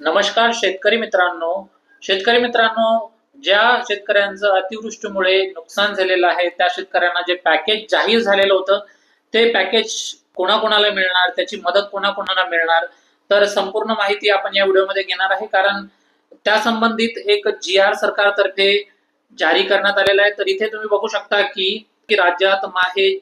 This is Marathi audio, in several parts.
नमस्कार शेतकरी मित्रांनो, ज्या शेतकऱ्यांचं अतिवृष्टीमुळे नुकसान झालेलं आहे त्या शेतकऱ्यांना जे पॅकेज जाहीर झालेलं होतं ते पॅकेज कोणाकोणाला मिळणार, त्याची मदत कोणाकोणाला मिळणार, तर संपूर्ण माहिती आपण या व्हिडिओमध्ये घेणार आहे. कारण त्या संबंधित एक जी आर सरकारतर्फे जारी करण्यात आलेला आहे. तर इथे तुम्ही बघू शकता की की राज्यात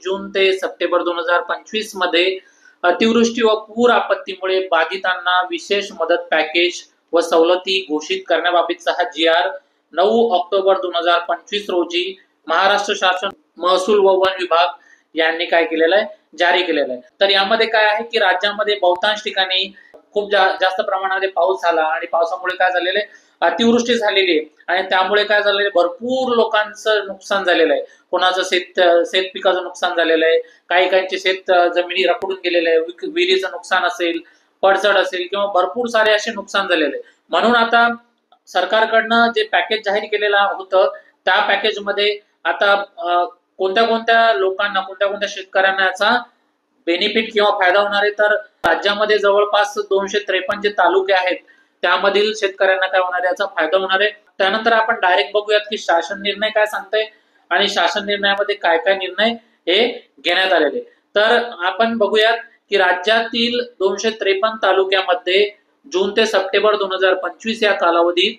जून ते सप्टेंबर 2025 मध्ये अतिवृष्टी व पूर आपत्तीमुळे बाधितांना विशेष मदत पॅकेज व सवलती घोषित करण्याबाबतचा हा जी.आर. 9 ऑक्टोबर 2025 रोजी महाराष्ट्र शासन महसूल व वन विभाग यांनी काय केलेलं आहे, जारी केलेलं आहे. तर यामध्ये काय आहे की राज्यामध्ये बहुतांश ठिकाणी खूप जास्त प्रमाणामध्ये पाऊस झाला आणि पावसामुळे काय झालेलं आहे, अतिवृष्टी झालेली आहे आणि त्यामुळे काय झालेलं आहे, भरपूर लोकांचं नुकसान झालेलं आहे. कोणाचं शेत पिकाचं नुकसान झालेलं आहे, काही शेत जमिनी रखडून गेलेले आहे, विहिरीचं नुकसान असेल, पडझड असेल किंवा भरपूर सारे असे नुकसान झालेले आहे. म्हणून आता सरकारकडनं जे पॅकेज जाहीर केलेलं होतं त्या पॅकेजमध्ये आता कोणत्या कोणत्या लोकांना, कोणत्या कोणत्या शेतकऱ्यांना याचा बेनिफिट किंवा फायदा होणार आहे. तर राज्यामध्ये जवळपास 253 जे तालुके आहेत त्यामधील शेतकऱ्यांना काय होणार आहे, याचा फायदा होणार आहे. त्यानंतर आपण डायरेक्ट बघूयात की शासन निर्णय काय सांगतंय आणि शासन निर्णयामध्ये काय काय निर्णय हे घेण्यात आलेले. तर आपण बघूयात की राज्यातील 253 तालुक्यामध्ये जून ते सप्टेंबर 2025 या कालावधीत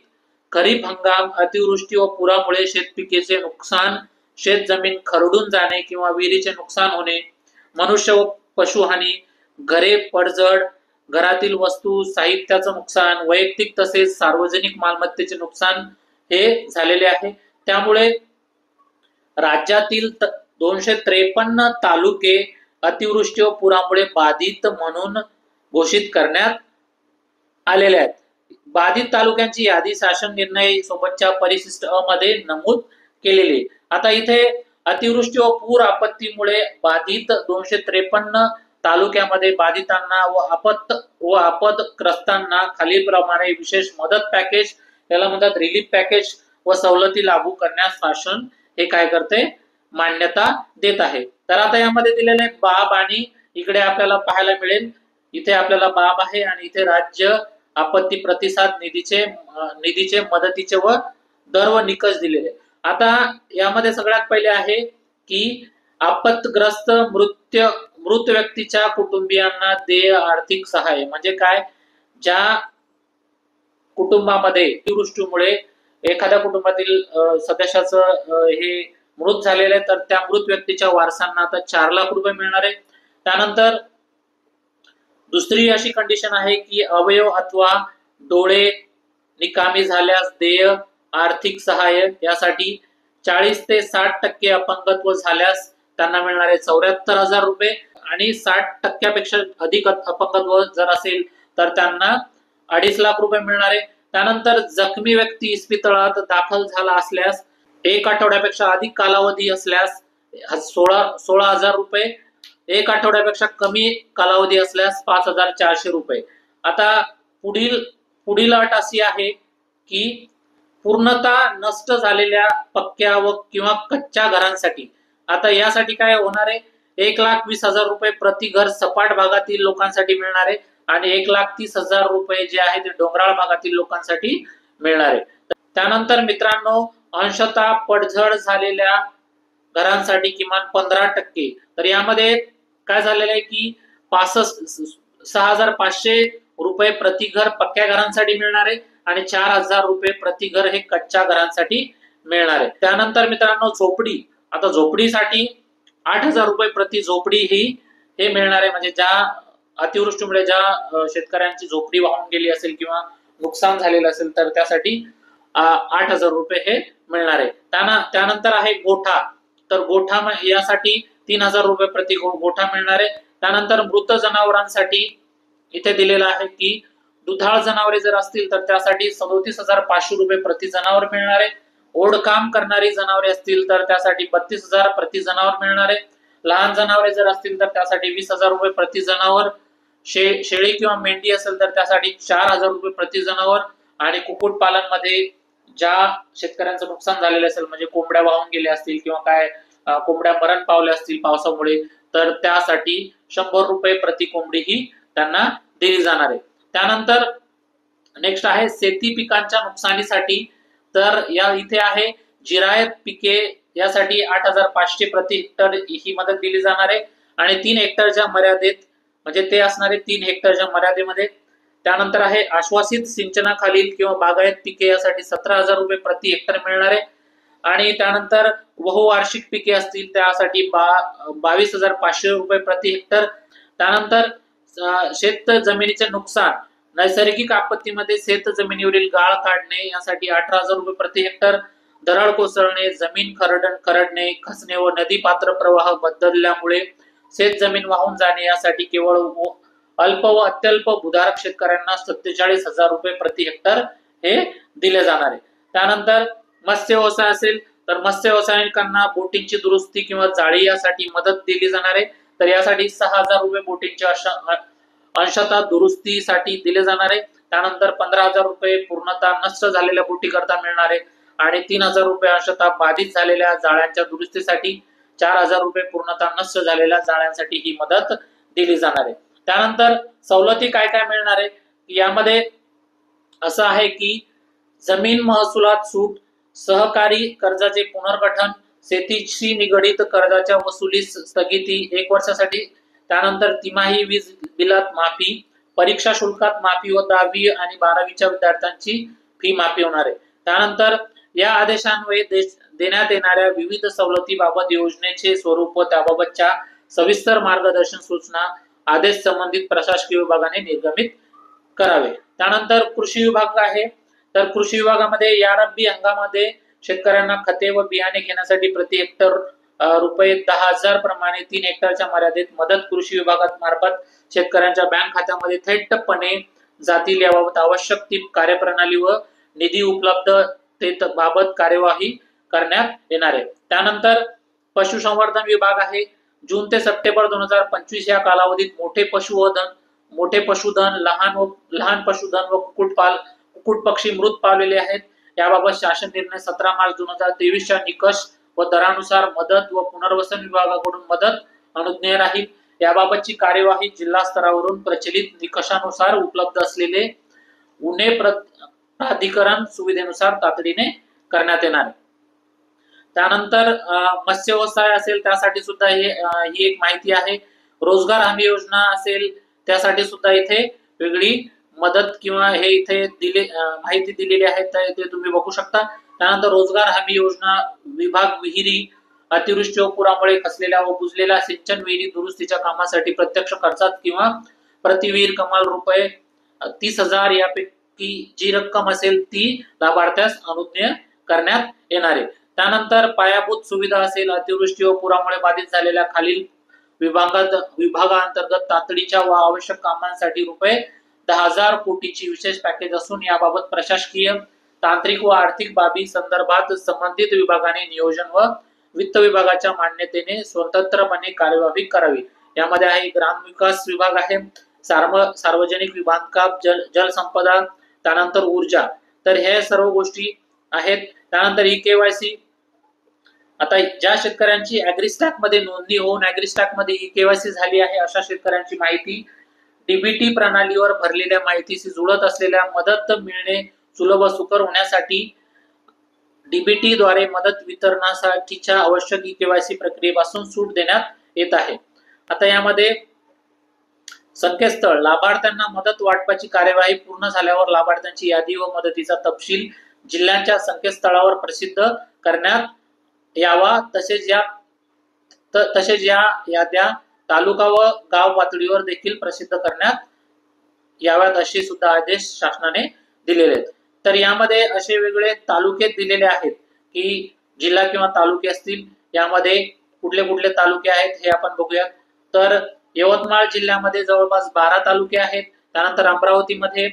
खरीप हंगाम, अतिवृष्टी व पुरामुळे शेतपिकेचे नुकसान, शेत जमीन खरडून जाणे किंवा विहिरीचे नुकसान होणे, मनुष्य व पशुहानी, घरे पडझड, घरातील वस्तू साहित्याचं नुकसान, वैयक्तिक तसेच सार्वजनिक मालमत्तेचे नुकसान हे झालेले आहे. त्यामुळे राज्यातील 253 तालुके अतिवृष्टी व पुरामुळे बाधित म्हणून घोषित करण्यात आलेले आहेत. बाधित तालुक्यांची यादी शासन निर्णय सोबतच्या परिशिष्ट अ मध्ये नमूद केलेली. आता इथे अतिवृष्टी व पूर आपत्तीमुळे बाधित 253 तालुक्यामध्ये बाधितांना व आपदग्रस्तांना खालीलप्रमाणे विशेष मदत पॅकेज, याला म्हणतात रिलीफ पॅकेज व सवलती लागू करण्यास शासन हे काय करते, मान्यता देत आहे. तर आता यामध्ये दिलेले बाब आणि इकडे आपल्याला पाहायला मिळेल, इथे आपल्याला बाब आहे आणि इथे राज्य आपत्ती प्रतिसाद निधीचे मदतीचे व दर व निकष दिलेले. आता यामध्ये सगळ्यात पहिले आहे की आपत्ग्रस्त मृत व्यक्तीच्या कुटुंबियांना देय आर्थिक सहाय्य. म्हणजे काय, ज्या कुटुंबामध्ये अतिवृष्टीमुळे एखाद्या कुटुंबातील सदस्याचं हे मृत झालेलं आहे तर त्या मृत व्यक्तीच्या वारसांना आता 4 लाख रुपये मिळणार आहे. त्यानंतर दुसरी अशी कंडिशन आहे की अवयव अथवा डोळे निकामी झाल्यास देय आर्थिक सहाय्य, यासाठी 40 ते 60% अपंगत्व झाल्यास त्यांना मिळणार आहे 74,000 रुपये आणि 60% अधिक अपंगत्व जर असेल तर त्यांना 2.5 लाख रुपये मिळणार आहे. त्यानंतर जखमी व्यक्ती इस्पितळात दाखल झाला असल्यास 1 आठवड्यापेक्षा अधिक कालावधी असल्यास 16,000 रुपये, 1 आठवड्यापेक्षा कमी कालावधी असल्यास 5,400 रुपये. आता पुढील अट अशी आहे की पूर्णतः नष्ट झालेल्या पक्क्या व किंवा कच्च्या घरांसाठी आता यासाठी काय होणार आहे, 1,20,000 रुपये प्रति घर सपाट भागातील लोकांसाठी मिळणार आहे आणि 1,30,000 रुपये जे आहे ते डोंगराळ भागातील लोकांसाठी मिळणार आहे. त्यानंतर मित्रांनो, अंशतः पडझड झालेल्या घरांसाठी किमान 15%. तर यामध्ये काय झालेलं आहे की 6,500 रुपये प्रति घर पक्क्या घरांसाठी मिळणार आहे आणि 4,000 रुपये प्रति घर हे कच्च्या घरांसाठी मिळणार आहे. त्यानंतर मित्रांनो झोपडी, आता झोपडीसाठी 8,000 रुपये प्रति झोपडी हे मिळणार आहे. म्हणजे ज्या अतिवृष्टीमुळे ज्या शेतकऱ्यांची झोपडी वाहून गेली असेल किंवा नुकसान झालेलं असेल तर त्यासाठी 8,000 रुपये हे मिळणार आहे. त्यानंतर आहे गोठा, तर गोठा यासाठी 3,000 रुपये प्रति गोठा मिळणार आहे. त्यानंतर मृत जनावरांसाठी इथे दिलेलं आहे की दुधाळ जनावरे जर असतील तर त्यासाठी 37,500 रुपये प्रति जनावर मिळणार आहे. ओढकाम करणारी जनावरे असतील तर त्यासाठी 32,000 प्रति जनावर मिळणार आहे. लहान जनावरे जर असतील तर त्यासाठी 20,000 रुपये प्रति जनावर. शेळी किंवा मेंढी असेल तर त्यासाठी 4,000 रुपये प्रति जनावर. आणि कुक्कुटपालन मध्ये ज्या शेतकऱ्यांचं नुकसान झालेलं असेल, म्हणजे कोंबड्या वाहून गेल्या असतील किंवा काय कोंबड्या मरण पावल्या असतील पावसामुळे, तर त्यासाठी 100 रुपये प्रति कोंबडी ही त्यांना दिली जाणार आहे. त्यानंतर नेक्स्ट आहे शेती पिकांच्या नुकसानीसाठी, तर या इथे आहे जिरायत पिके यासाठी 8,500 प्रति हेक्टर ही मदत दिली जाणार आहे आणि 3 हेक्टरच्या मर्यादेत, म्हणजे ते असणारे 3 हेक्टरच्या मर्यादेमध्ये. त्यानंतर आहे आश्वासित सिंचनाखालील किंवा बागायत पिके यासाठी 17,000 रुपये प्रति हेक्टर मिळणार आहे आणि त्यानंतर बहुवार्षिक पिके असतील त्यासाठी 22,500 रुपये प्रति हेक्टर. त्यानंतर शेत जमिनीचे नुकसान, नैसर्गिक आपत्तीमध्ये शेत जमिनीवरील गाळ काढणे यासाठी 18,000 रुपये प्रति हेक्टर, दरड कोसळणे, जमीन खरडणे, खचणे व नदी पात्र प्रवाह बदलल्यामुळे शेत जमीन वाहून जाणे यासाठी केवळ अल्प व अत्यल्प भूधारक शेतकऱ्यांना 47,000 रुपये प्रति हेक्टर हे दिले जाणार आहे. त्यानंतर मत्स्य व्यवसाय असेल तर मत्स्य व्यावसायिकांना बोटींची दुरुस्ती किंवा जाळी यासाठी मदत दिली जाणार आहे, तर यासाठी 6,000 रुपये बोटींच्या अंशतः दुरुस्तीसाठी दिले जाणार आहे. त्यानंतर 15,000 रुपये पूर्णतः नष्ट झालेल्या बोटी करता मिळणार आहे आणि 3,000 रुपये अंशतः बाधित झालेल्या जाळ्यांच्या दुरुस्तीसाठी, 4,000 रुपये पूर्णतः नष्ट झालेल्या जाळ्यांसाठी ही मदत दिली जाणार आहे. त्यानंतर सवलती काय काय मिळणार आहे यामध्ये असं आहे की जमीन महसुलात सूट, सहकारी कर्जाचे पुनर्गठन, शेतीशी निगडित कर्जाच्या वसुलीस स्थगिती 1 वर्षासाठी, त्यानंतर तिमाही वीज बिलात माफी, परीक्षा शुल्कात माफी व 10वी आणि 12वीच्या विद्यार्थ्यांची फी माफी होणार आहे. त्यानंतर या आदेशान्वये देण्यात येणाऱ्या विविध सवलतीबाबत योजनेचे स्वरूप व त्याबाबतच्या सविस्तर मार्गदर्शन सूचना आदेश संबंधित प्रशासकीय विभागाने निर्गमित करावे. त्यानंतर कृषी विभाग आहे, तर कृषी विभागामध्ये या रब्बी हंगामामध्ये शेतकऱ्यांना खते व बियाणे घेण्यासाठी प्रति हेक्टर रुपये 10,000 प्रमाणे 3 हेक्टरच्या मर्यादेत मदत कृषी विभागात मार्फत शेतकऱ्यांच्या बँक खात्यामध्ये थेटपणे जातील याबाबत आवश्यक ती कार्यप्रणाली व निधी उपलब्धतेबाबत कार्यवाही करण्यात येणार आहे. त्यानंतर पशुसंवर्धन विभाग आहे. जून ते सप्टेंबर 2025 या कालावधीत मोठे पशुधन, लहान पशुधन व कुक्कुट पक्षी मृत पावलेले आहेत याबाबत शासन निर्णय 17 मार्च 2023 च्या निकष व दरानुसार मदत व पुनर्वसन विभागाकडून मदत अनुज्ञेय राहील. याबाबतची कार्यवाही जिल्हा स्तरावरून प्रचलित निकषानुसार उपलब्ध असलेले उणे प्राधिकरण सुविधेनुसार तातडीने करण्यात येणार आहे. त्यानंतर मत्स्य व्यवसाय असेल त्यासाठी सुद्धा ही एक माहिती आहे. रोजगार हमी योजना असेल त्यासाठी सुद्धा इथे वेगळी मदत किंवा हे इथे माहिती दिलेली आहे, ते तुम्ही बघू शकता. त्यानंतर रोजगार हमी योजना विभाग विहिरी, अतिवृष्टी व पुरामुळे खचलेल्या व बुजलेल्या सिंचन विहिरी दुरुस्तीच्या कामासाठी प्रत्यक्ष खर्चात किंवा प्रति विहीर कमाल रुपये 30,000 यापैकी जी रक्कम असेल ती लाभार्थ्यास अनुज्ञेय करण्यात येणार आहे. त्यानंतर पायाभूत सुविधा असेल, अतिवृष्टी व पुरामुळे बाधित झालेल्या खालील विभागांतर्गत तातडीच्या व आवश्यक कामांसाठी रुपये 10,000 कोटीची विशेष पॅकेज असून याबाबत प्रशासकीय, तांत्रिक व आर्थिक बाबी संदर्भात संबंधित विभागाने नियोजन व वित्त विभागाच्या मान्यतेने स्वतंत्रपणे कार्यवाही करावी. यामध्ये आहे ग्रामविकास विभाग आहे, सार्वजनिक बांधकाम, जलसंपदा, त्यानंतर ऊर्जा, तर हे सर्व गोष्टी आहेत. त्यानंतर ई-केवायसी, आता ज्या शेतकऱ्यांची ऍग्रीस्टॅक मध्ये नोंदणी होऊन ऍग्रीस्टॅक मध्ये ई-केवायसी झाली आहे अशा शेतकऱ्यांची माहिती डीबीटी प्रणालीवर भरलेल्या माहितीशी जुळत असलेल्या मदत मिळणे सुलभ व सुकर होण्यासाठी डीबीटी द्वारे मदत वितरणासाठीच्या आवश्यक ई-केवायसी प्रक्रियेपासून सूट देण्यात येत आहे. आता यामध्ये संकेतस्थळ, लाभार्थ्यांना मदत वाटपाची कार्यवाही पूर्ण झाल्यावर लाभार्थ्यांची यादी व मदतीचा तपशील जिल्ह्यांच्या संकेतस्थळावर प्रसिद्ध करण्यात यावा. तसेच या याद्या तालुका व गाव पातळीवर देखील प्रसिद्ध करण्यात याव्यात असे सुद्धा आदेश शासनाने दिलेले आहेत. तर यामध्ये असे वेगळे तालुके दिलेले आहेत की जिल्हा किंवा तालुके असतील, यामध्ये कुठले कुठले तालुके आहेत हे आपण बघूया. तर यवतमाळ जिल्ह्यामध्ये जवळपास 12 तालुके आहेत. त्यानंतर अमरावतीमध्ये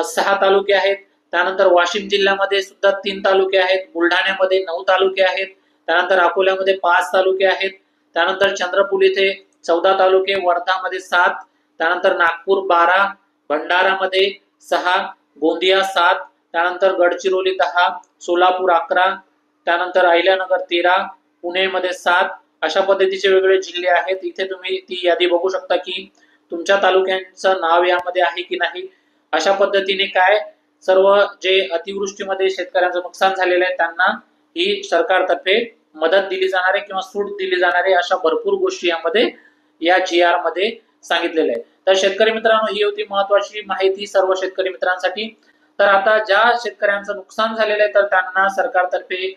6 तालुके आहेत. त्यानंतर वाशिम जिल्ह्यामध्ये सुद्धा 3 तालुके आहेत. बुलढाण्यामध्ये 9 तालुके आहेत. त्यानंतर अकोल्यामध्ये 5 तालुके आहेत. त्यानंतर चंद्रपूर येथे 14 तालुके, वर्धामध्ये 7, त्यानंतर नागपूर 12, भंडारामध्ये 6, गोंदिया 7, त्यानंतर गडचिरोली 10, सोलापूर 11, त्यानंतर अहिल्यानगर 13, पुणेमध्ये 7, अशा पद्धतीचे वेगवेगळे जिल्हे आहेत. इथे तुम्ही ती यादी बघू शकता की तुमच्या तालुक्यांचं नाव यामध्ये आहे की नाही. अशा पद्धतीने काय सर्व जे अतिवृष्टीमध्ये शेतकऱ्यांचं नुकसान झालेलं आहे त्यांना ही सरकारतर्फे मदत दिली जाणार आहे किंवा सूट दिली जाणार आहे, अशा भरपूर गोष्टी यामध्ये या GR मध्ये सांगितलेल्या आहे. तर शेतकरी मित्रांनो, ही होती महत्वाची माहिती सर्व शेतकरी मित्रांसाठी. तर आता ज्या शेतकऱ्यांचं नुकसान झालेलं आहे तर त्यांना सरकारतर्फे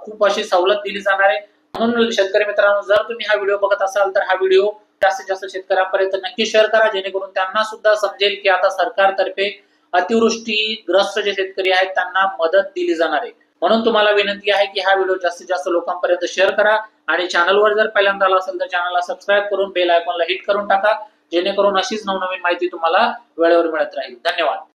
खूप अशी सवलत दिली जाणार आहे. म्हणून शेतकरी मित्रांनो, जर तुम्ही हा व्हिडिओ बघत असाल तर हा व्हिडिओ जास्तीत जास्त शेतकऱ्यांपर्यंत नक्की शेअर करा, जेणेकरून त्यांना सुद्धा समजेल की आता सरकारतर्फे अतिवृष्टीग्रस्त जे शेतकरी आहेत त्यांना मदत दिली जाणार आहे. म्हणून तुम्हाला विनंती आहे की हा व्हिडिओ जास्तीत जास्त लोकांपर्यंत शेअर करा आणि चॅनलवर जर पहिल्यांदा आला असेल तर चॅनलला सबस्क्राईब करून बेल आयकॉनला हिट करून टाका, जेणेकरून अशीच नवनवीन माहिती तुम्हाला वेळेवर मिळत राहील. धन्यवाद.